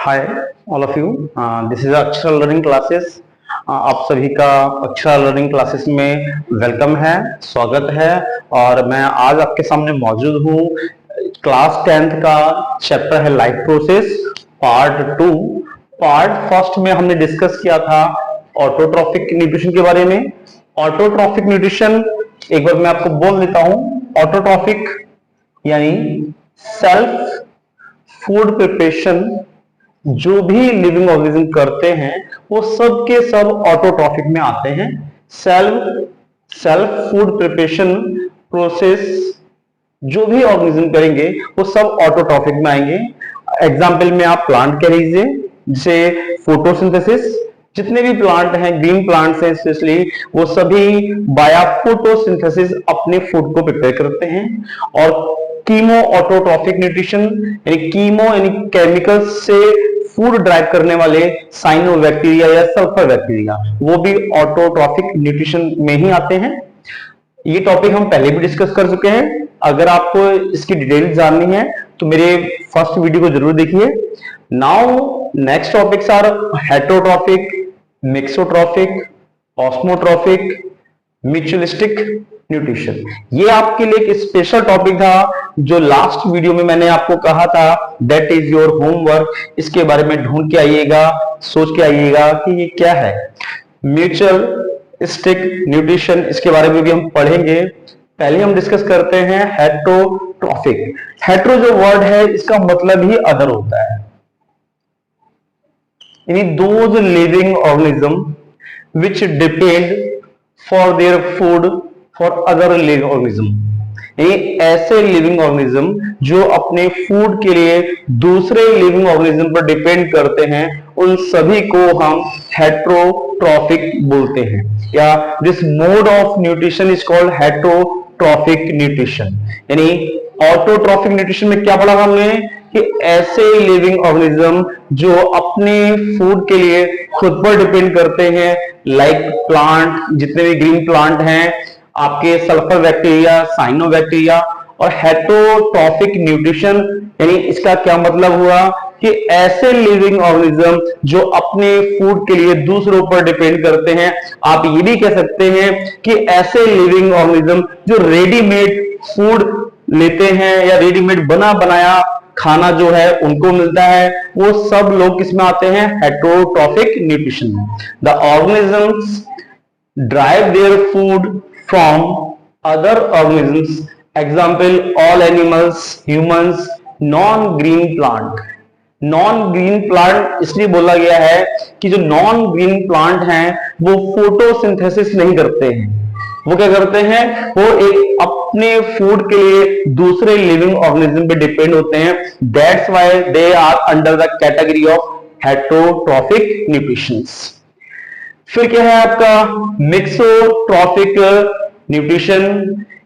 Hi all of you, this is Akshara learning classes. आप सभी का अक्षरा लर्निंग क्लासेस में वेलकम है, स्वागत है। और मैं आज आपके सामने मौजूद हूँ। क्लास 10th का चैप्टर है life process part 2। Part first में हमने डिस्कस किया था ऑटोट्रॉफिक न्यूट्रिशन के बारे में। ऑटोट्रॉफिक न्यूट्रिशन एक बार मैं आपको बोल देता हूँ। ऑटोट्रॉफिक यानी सेल्फ फूड प्रिपरेशन जो भी लिविंग ऑर्गेनिज्म करते हैं वो सब के सब ऑटोट्रॉफिक में आते हैं। सेल्फ फूड प्रिपरेशन प्रोसेस जो भी ऑर्गेनिज्म करेंगे वो सब ऑटोट्रॉफिक में आएंगे। एग्जाम्पल में आप प्लांट कह लीजिए, जैसे फोटोसिंथेसिस। जितने भी प्लांट हैं, ग्रीन प्लांट्स हैं स्पेशली, वो सभी बाया फोटोसिंथेसिस अपने फूड को प्रिपेयर करते हैं। और कीमो ऑटोट्रॉफिक न्यूट्रिशन यानी कीमो यानी केमिकल से फूड ड्राइव करने वाले साइनोबैक्टीरिया या सल्फर बैक्टीरिया, वो भी ऑटोट्रॉफिक न्यूट्रिशन में ही आते हैं। ये टॉपिक हम पहले भी डिस्कस कर चुके हैं। अगर आपको इसकी डिटेल जाननी है तो मेरे फर्स्ट वीडियो को जरूर देखिए। Now next topics are heterotrophic, mixotrophic, osmotrophic, mutualistic nutrition. ये आपके लिए एक स्पेशल टॉपिक था जो लास्ट वीडियो में मैंने आपको कहा था, दैट इज योर होमवर्क। इसके बारे में ढूंढ के आइएगा, सोच के आइएगा कि ये क्या है। म्यूचुअलिस्टिक न्यूट्रिशन, इसके बारे में भी हम पढ़ेंगे। पहले हम डिस्कस करते हैं हेटेरोट्रॉफिक। हेटेरो जो वर्ड है इसका मतलब ही अदर होता है, यानी those living organism which depend for their food for other living organism. ऐसे लिविंग ऑर्गेनिज्म जो अपने फूड के लिए दूसरे लिविंग ऑर्गेनिज्म पर डिपेंड करते हैं, उन सभी को हम हेटेरोट्रॉफिक बोलते हैं। या this mode of nutrition is called heterotrophic nutrition. यानी ऑटोट्रॉफिक न्यूट्रिशन में क्या पढ़ा हमने कि ऐसे लिविंग ऑर्गेनिज्म जो अपने फूड के लिए खुद पर डिपेंड करते हैं, लाइक प्लांट, जितने भी ग्रीन प्लांट हैं, आपके सल्फर बैक्टीरिया, साइनोबैक्टीरिया। और हेटेरोट्रॉफिक न्यूट्रिशन यानी इसका क्या मतलब हुआ कि ऐसे लिविंग ऑर्गेनिज्म जो अपने फूड के लिए दूसरों पर डिपेंड करते हैं। आप ये भी कह सकते हैं कि ऐसे लिविंग ऑर्गेनिज्म जो रेडीमेड फूड लेते हैं या रेडीमेड बना बनाया खाना जो है उनको मिलता है, वो सब लोग किसमें आते हैं? हेटेरोट्रॉफिक न्यूट्रिशन में। The organisms derive their food from other organisms, example all animals, humans, non-green plant। Non green plant इसलिए बोला गया है कि जो नॉन ग्रीन प्लांट हैं वो फोटोसिंथेसिस नहीं करते हैं। वो क्या करते हैं? वो एक अपने फूड के लिए दूसरे लिविंग ऑर्गेनिज्म पे डिपेंड होते हैं। That's why they are under the category of heterotrophic nutrition. फिर क्या है आपका मिक्सोट्रॉफिक न्यूट्रिशन,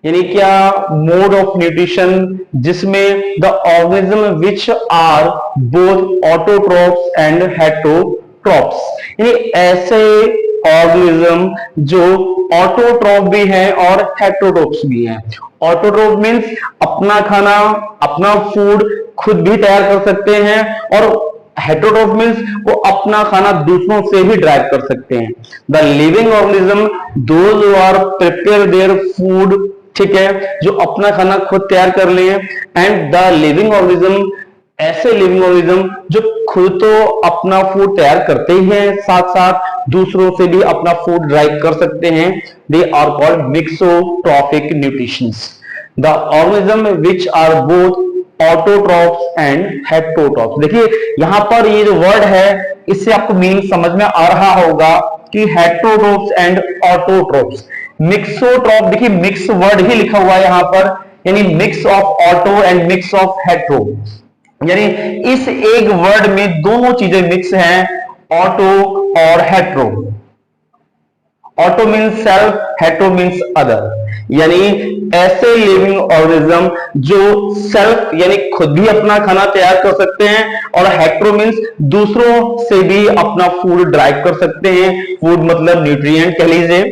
यानी क्या मोड ऑफ न्यूट्रिशन जिसमें the organism which are both autotrophs and heterotrophs. यानी ऐसे ऑर्गेनिज्म जो ऑटोट्रॉप भी हैं और हेटेरोट्रॉप्स भी हैं। ऑटोट्रॉप मीन्स अपना खाना, अपना फूड खुद भी तैयार कर सकते हैं, और हेटेरोट्रॉप मीन्स वो अपना खाना दूसरों से भी ड्राइव कर सकते हैं। The living organism those who are prepare their food, ठीक है, जो अपना खाना खुद तैयार कर ले। एंड द लिविंग ऑर्गेनिज्म, ऐसे लिविंग ऑर्गेनिज्म जो खुद तो अपना फूड तैयार करते ही हैं, साथ साथ दूसरों से भी अपना फूड ड्राइव कर सकते हैं, they are called mixotrophic nutrition. The organism which are both autotrophs and heterotrophs. देखिए यहां पर ये जो वर्ड है इससे आपको मीनिंग समझ में आ रहा होगा कि हेटेरोट्रॉप्स एंड ऑटोट्रॉप्स। मिक्सोट्रॉप, देखिए मिक्स वर्ड ही लिखा हुआ है यहां पर, यानी mix of auto and mix of hetero. यानी इस एक वर्ड में दोनों चीजें मिक्स हैं, ऑटो और hetero. Auto means self, hetero means other. यानी ऐसे लिविंग ऑर्गेनिज्म जो सेल्फ यानी खुद भी अपना खाना तैयार कर सकते हैं, और हेटेरो मीन्स दूसरों से भी अपना फूड ड्राइव कर सकते हैं। फूड मतलब न्यूट्रिएंट कह लीजिए।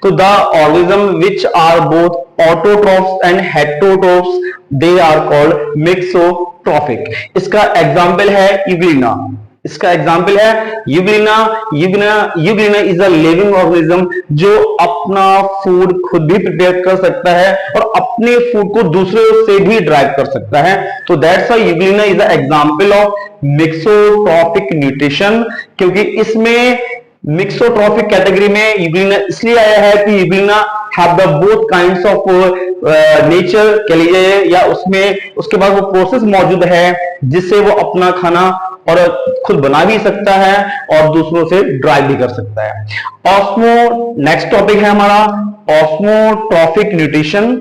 तो the organism which are both autotrophs and heterotrophs, they are called mixotrophic. इसका एग्जाम्पल है इग्लिना। इसका एग्जाम्पल है Euglena. Euglena is a living organism जो अपना फूड खुद भी प्रिपेयर कर सकता है और अपने फूड को दूसरों से भी ड्राइव कर सकता है। तो that's why Euglena is a example of mixotrophic nutrition, क्योंकि इसमें मिक्सोट्रॉफिक कैटेगरी में यूग्लिना इसलिए आया है कि Euglena have the both kinds of nature कह लीजिए, या उसमें उसके बाद वो प्रोसेस मौजूद है जिससे वो अपना खाना और खुद बना भी सकता है और दूसरों से ड्राइव भी कर सकता है। ऑस्मो नेक्स्ट टॉपिक है हमारा ऑस्मोट्रॉफिक न्यूट्रिशन।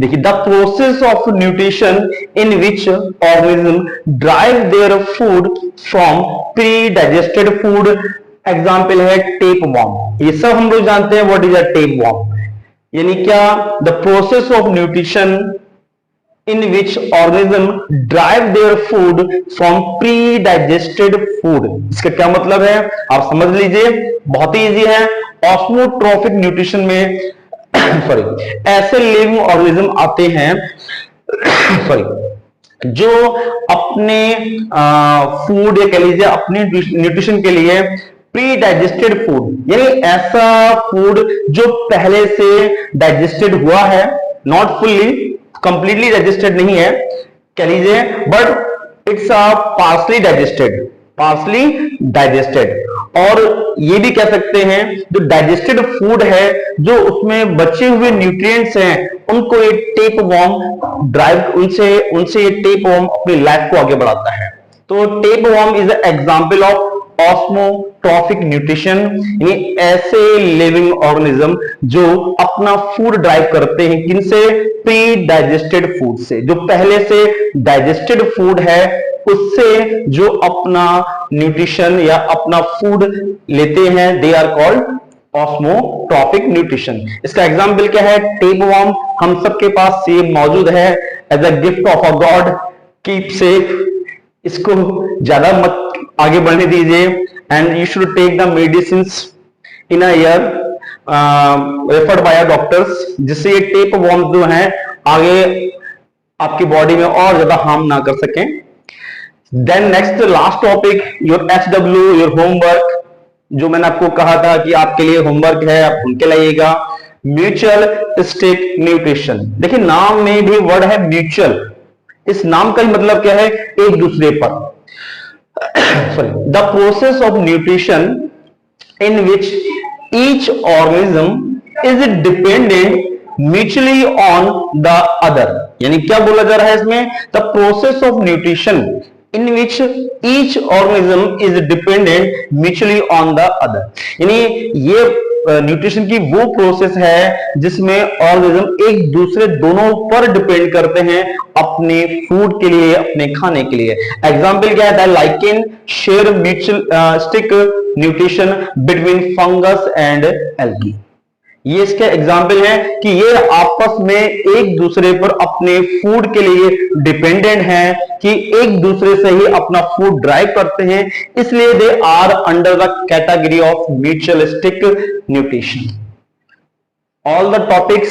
देखिए the process of nutrition in which organism derive their food from pre digested food. Example है टेप वॉर्म। ये सब हम लोग जानते हैं what is a tape warm, यानी क्या the process of nutrition in which organism drive their food from pre-digested food। इसका क्या मतलब है आप समझ लीजिए, बहुत ही इजी है। ऑस्मोट्रॉफिक न्यूट्रिशन में सॉरी ऐसे लिविंग ऑर्गेनिज्म आते हैं सॉरी जो अपने फूड या कह लीजिए अपने न्यूट्रिशन के लिए प्री डाइजेस्टेड फूड, यानी ऐसा फूड जो पहले से डाइजेस्टेड हुआ है, नॉट फुल्ली कंप्लीटली डाइजेस्टेड नहीं है कह लीजिए, बट इट्स पार्सली डाइजेस्टेड। और ये भी कह सकते हैं जो डाइजेस्टेड फूड है, जो उसमें बचे हुए न्यूट्रिएंट्स हैं, उनको ये टेप वॉर्म ड्राइव उनसे ये टेप वॉर्म अपनी लाइफ को आगे बढ़ाता है। तो tapeworm is example of osmotrophic nutrition, यानी ऐसे लिविंग ऑर्गेनिज्म जो अपना फूड ड्राइव करते हैं किनसे, प्री डाइजेस्टेड फूड से, जो पहले से डाइजेस्टेड फूड है उससे जो अपना न्यूट्रिशन या अपना फूड लेते हैं, दे आर कॉल्ड ऑस्मोट्रॉफिक न्यूट्रिशन। इसका एग्जाम्पल क्या है, टेप वॉर्म। हम सबके पास सेब मौजूद है as a gift of a god, keep safe, इसको ज्यादा मत आगे बढ़ने दीजिए। And you should take the medicine in a year referred by doctors, जिससे ये टेप वॉर्म जो है आगे आपकी बॉडी में और ज्यादा हार्म ना कर सकें। Then next last topic your HW, your homework, जो मैंने आपको कहा था कि आपके लिए होमवर्क है, आप उनके लाइएगा। म्यूचुअलिस्टिक न्यूट्रिशन, देखिए नाम में भी वर्ड है म्यूचुअल, इस नाम का ही मतलब क्या है, एक दूसरे पर। Sorry, the process of nutrition in which each organism is dependent mutually on the other, यानी क्या बोला जा रहा है इसमें, the process of nutrition in which each organism is dependent mutually on the other, यानी ये न्यूट्रिशन की वो प्रोसेस है जिसमें ऑर्गेनिज्म एक दूसरे दोनों पर डिपेंड करते हैं अपने फूड के लिए, अपने खाने के लिए। एग्जाम्पल क्या है, lichen share mutualistic nutrition between fungus and algae. ये इसके एग्जाम्पल है कि ये आपस में एक दूसरे पर अपने फूड के लिए डिपेंडेंट हैं, कि एक दूसरे से ही अपना फूड ड्राइव करते हैं, इसलिए they are under the category of mutualistic nutrition. All the topics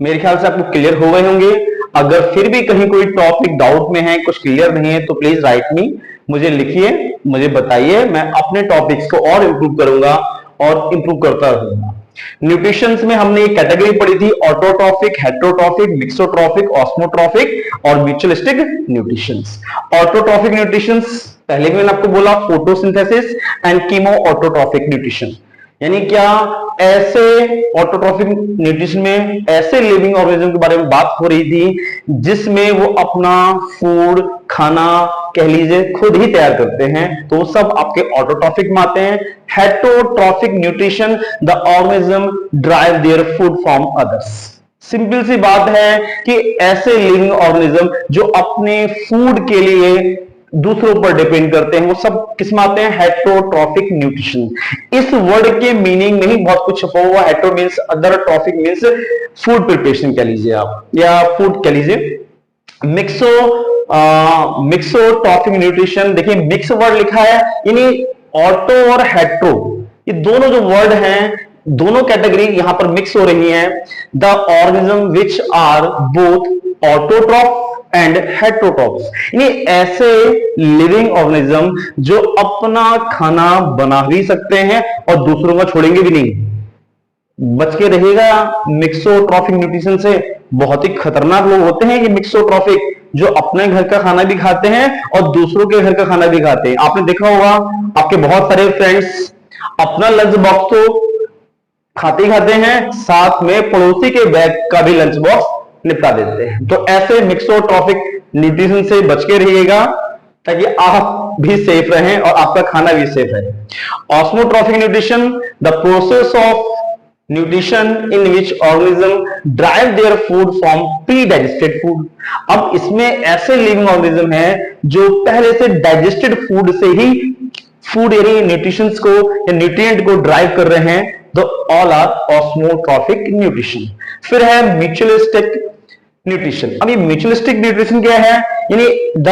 मेरे ख्याल से आपको क्लियर हो गए होंगे। अगर फिर भी कहीं कोई टॉपिक डाउट में है, कुछ क्लियर नहीं है, तो प्लीज राइट मी, मुझे लिखिए, मुझे बताइए, मैं अपने टॉपिक्स को और इंप्रूव करूंगा और इंप्रूव करता रहूंगा। न्यूट्रिशंस में हमने एक कैटेगरी पढ़ी थी, ऑटोट्रॉफिक, हेटेरोट्रॉफिक, मिक्सोट्रॉफिक, ऑस्मोट्रॉफिक और म्यूचुअलिस्टिक न्यूट्रिशंस। ऑटोट्रॉफिक न्यूट्रिशंस पहले भी मैंने आपको बोला, photosynthesis and chemo autotrophic nutrition, यानी क्या ऐसे ऑटोट्रॉफिक न्यूट्रिशन में ऐसे लिविंग ऑर्गेनिज्म के बारे में बात हो रही थी जिसमें वो अपना फूड खाना कह लीजिए खुद ही तैयार करते हैं, तो सब आपके ऑटोट्रॉफिक में आते हैं। Heterotrophic nutrition, the organism derive their food from others. Simple सी बात है कि ऐसे लिविंग ऑर्गेनिज्म जो अपने फूड के लिए दूसरों पर डिपेंड करते हैं, वो सब किसमें आते हैं, हेटेरोट्रॉफिक न्यूट्रिशन। इस वर्ड के मीनिंग में ही बहुत कुछ छुपा हुआ। Hetero means other, trophic means food preparation कह लीजिए आप, या फूड कह लीजिए। मिक्सोट्रॉफिक न्यूट्रिशन, देखिए मिक्स वर्ड लिखा है, यानी ऑटो और हेट्रो, ये दोनों जो वर्ड हैं, दोनों कैटेगरी यहां पर मिक्स हो रही हैं। The organism which are both autotroph and heterotrophs, यानी ऐसे लिविंग ऑर्गेनिज्म जो अपना खाना बना भी सकते हैं और दूसरों का छोड़ेंगे भी नहीं। बच के रहेगा मिक्सोट्रॉफिक न्यूट्रिशन से। बहुत ही खतरनाक लोग होते हैं ये मिक्सोट्रॉफिक, जो अपने घर का खाना भी खाते हैं और दूसरों के घर का खाना भी खाते हैं। आपने देखा होगा आपके बहुत सारे फ्रेंड्स अपना लंच बॉक्स तो खाते ही खाते हैं, साथ में पड़ोसी के बैग का भी लंच बॉक्स निपटा देते हैं। तो ऐसे मिक्सोट्रॉफिक न्यूट्रिशन से बच के रहिएगा ताकि आप भी सेफ रहें और आपका खाना भी सेफ है। Osmotrophic nutrition, the process of nutrition in which organism derive their food from pre digested food. अब इसमें ऐसे लिविंग ऑर्गेनिज्म हैं जो पहले से डाइजेस्टेड फूड से ही फूड यानी न्यूट्रिशन को या न्यूट्रिएंट को ड्राइव कर रहे हैं। तो ऑल आर ऑस्मोट्रॉफिक न्यूट्रिशन। फिर है म्यूचुअलिस्टिक न्यूट्रिशन। अब ये म्यूचुअलिस्टिक न्यूट्रिशन क्या है, यानी the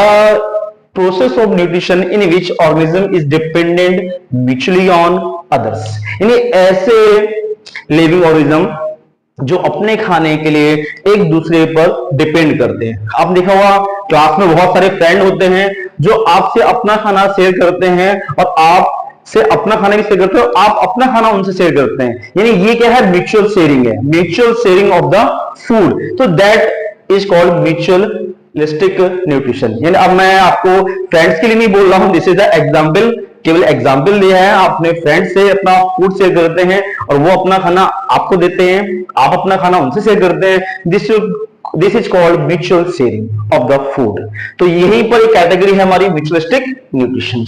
process of nutrition in which organism is dependent mutually on others, यानी ऐसे लिविंग ऑर्गेनिज्म जो अपने खाने के लिए एक दूसरे पर डिपेंड करते हैं। आप देखा होगा क्लास में बहुत सारे फ्रेंड होते हैं जो आपसे अपना खाना शेयर करते हैं और आप से अपना खाना भी शेयर करते हो, आप अपना खाना उनसे शेयर करते हैं, यानी ये क्या है, म्यूचुअल शेयरिंग है, mutual sharing of the food. तो that is called mutualistic nutrition. यानी अब मैं आपको फ्रेंड्स के लिए नहीं बोल रहा हूं, दिस इज द एग्जाम्पल, केवल एग्जाम्पल दिया है। आप अपने फ्रेंड से अपना फूड शेयर करते हैं और वो अपना खाना आपको देते हैं, आप अपना खाना उनसे शेयर करते हैं। This is called mutual sharing of the food. तो यहीं पर एक कैटेगरी है हमारी म्यूचुअलिस्टिक न्यूट्रिशन।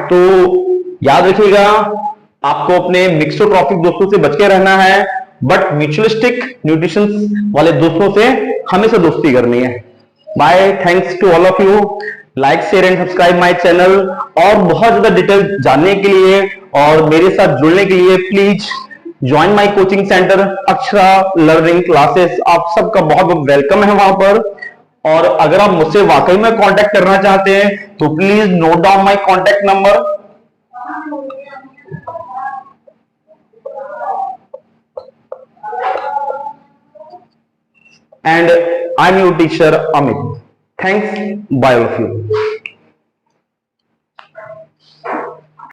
तो याद रखिएगा आपको अपने मिक्सोट्रॉफिक दोस्तों से बच के रहना है, बट म्यूचुअलिस्टिक न्यूट्रिशन वाले दोस्तों से हमेशा दोस्ती करनी है। Bye, thanks to all of you. Like share and subscribe my channel. और बहुत ज्यादा डिटेल जानने के लिए और मेरे साथ जुड़ने के लिए please join my coaching centre Akshara learning classes. आप सबका बहुत बहुत वेलकम है वहां पर। और अगर आप मुझसे वाकई में कांटेक्ट करना चाहते हैं तो please note down my contact number. And I'm your teacher Amit. Thanks, bye all of you.